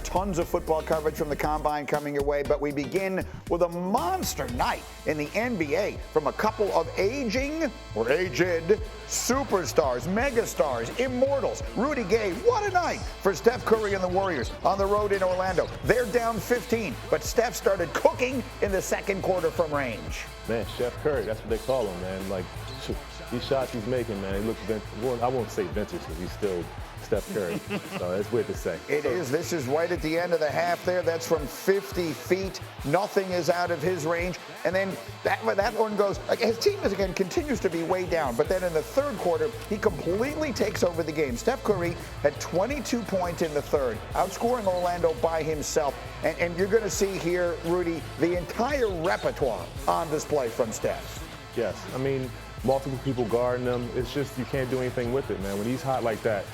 tons of football coverage from the Combine coming your way, but we begin with a monster night in the NBA from a couple of aging or aged superstars, megastars, immortals. Rudy Gay, what a night for Steph Curry and the Warriors on the road in Orlando. They're down 15, but Steph started cooking in the second quarter from range. Man, Steph Curry, that's what they call him, man. Like, these shots he's making, man, he looks vintage. I won't say vintage because he's still Steph Curry. So it's weird to say. It is. This is right at the end of the half there. That's from 50 feet. Nothing is out of his range. And then that one goes, like, his team is, again, continues to be way down. But then in the third quarter, he completely takes over the game. Steph Curry had 22 points in the third, outscoring Orlando by himself. And you're going to see here, Rudy, the entire repertoire on display from Steph. Yes. I mean, multiple people guarding him. It's just you can't do anything with it, man. When he's hot like that,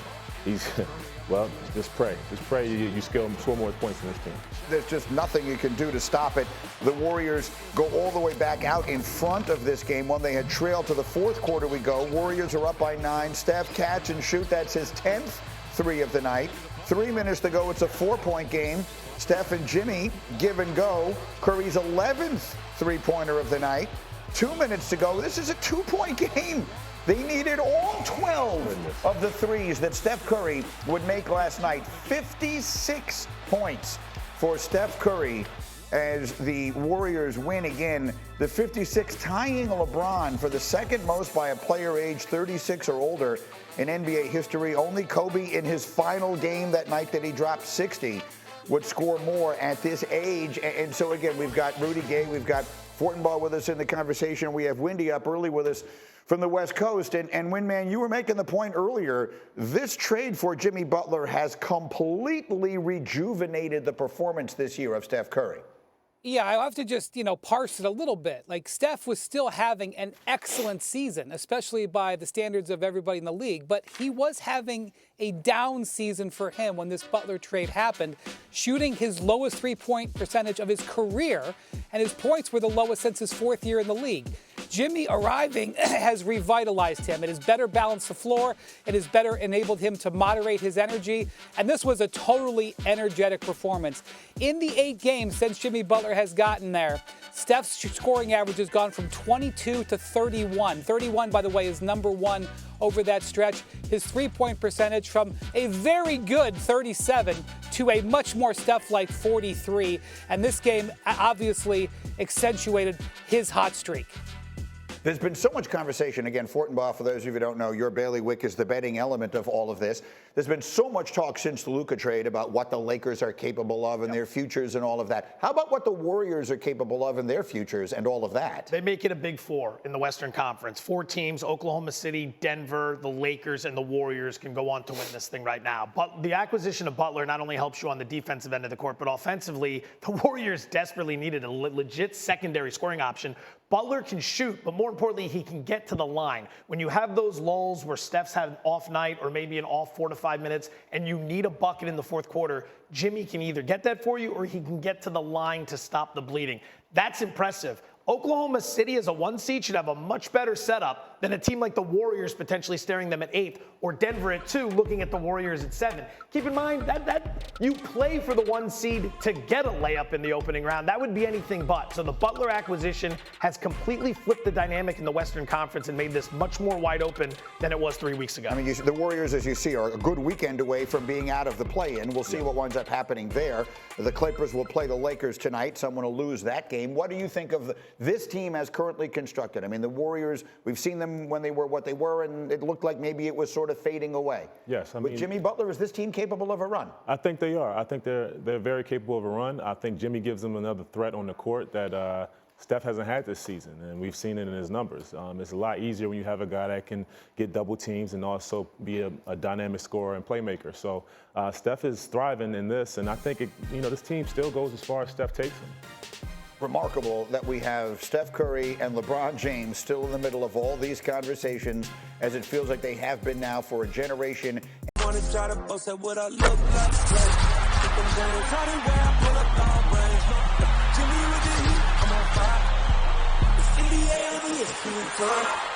well, just pray. Just pray you score more points in this team. There's just nothing you can do to stop it. The Warriors go all the way back out in front of this game. When they had trailed to the fourth quarter we go. Warriors are up by 9. Steph catch and shoot. That's his 10th three of the night. 3 minutes to go. It's a 4-point game. Steph and Jimmy give and go. Curry's 11th three-pointer of the night. 2 minutes to go. This is a 2-point game. They needed all 12 of the threes that Steph Curry would make last night. 56 points for Steph Curry as the Warriors win again. The 56 tying LeBron for the second most by a player age 36 or older in NBA history. Only Kobe in his final game that night that he dropped 60 would score more at this age. And so, again, we've got Rudy Gay, we've got Fortenbaugh with us in the conversation. We have Windy up early with us from the West Coast. And Windman, you were making the point earlier, this trade for Jimmy Butler has completely rejuvenated the performance this year of Steph Curry. Yeah, I'll have to just, parse it a little bit. Like, Steph was still having an excellent season, especially by the standards of everybody in the league. But he was having a down season for him when this Butler trade happened, shooting his lowest three-point percentage of his career, and his points were the lowest since his fourth year in the league. Jimmy arriving has revitalized him. It has better balanced the floor. It has better enabled him to moderate his energy. And this was a totally energetic performance. In the 8 games since Jimmy Butler has gotten there, Steph's scoring average has gone from 22 to 31. 31, by the way, is number 1 over that stretch. His three-point percentage from a very good 37 to a much more Steph-like 43. And this game obviously accentuated his hot streak. There's been so much conversation. Again, Fortenbaugh, for those of you who don't know, your bailiwick is the betting element of all of this. There's been so much talk since the Luka trade about what the Lakers are capable of and their futures and all of that. How about what the Warriors are capable of and their futures and all of that? They make it a big 4 in the Western Conference. 4 teams, Oklahoma City, Denver, the Lakers, and the Warriors can go on to win this thing right now. But the acquisition of Butler not only helps you on the defensive end of the court, but offensively, the Warriors desperately needed a legit secondary scoring option. Butler can shoot, but more importantly, he can get to the line. When you have those lulls where Steph's had an off night or maybe an off 4 to 5 minutes and you need a bucket in the fourth quarter, Jimmy can either get that for you or he can get to the line to stop the bleeding. That's impressive. Oklahoma City as a 1 seed should have a much better setup than a team like the Warriors potentially staring them at 8th or Denver at 2 looking at the Warriors at 7. Keep in mind that you play for the 1 seed to get a layup in the opening round. That would be anything but. So the Butler acquisition has completely flipped the dynamic in the Western Conference and made this much more wide open than it was 3 weeks ago. I mean, the Warriors, as you see, are a good weekend away from being out of the play-in. We'll see what winds up happening there. The Clippers will play the Lakers tonight. Someone will lose that game. What do you think of this team as currently constructed? I mean, the Warriors, we've seen them when they were what they were, and it looked like maybe it was sort of fading away. Yes, I mean, with Jimmy Butler, is this team capable of a run? I think they are. I think they're very capable of a run. I think Jimmy gives them another threat on the court that Steph hasn't had this season, and we've seen it in his numbers. It's a lot easier when you have a guy that can get double teams and also be a dynamic scorer and playmaker. So Steph is thriving in this, and I think this team still goes as far as Steph takes them. Remarkable that we have Steph Curry and LeBron James still in the middle of all these conversations, as it feels like they have been now for a generation. Wanna try to boast at what I look like. Keep them down and try to wear I pull up long range. Jimmy with the heat, I'm on fire. It's NBA over here,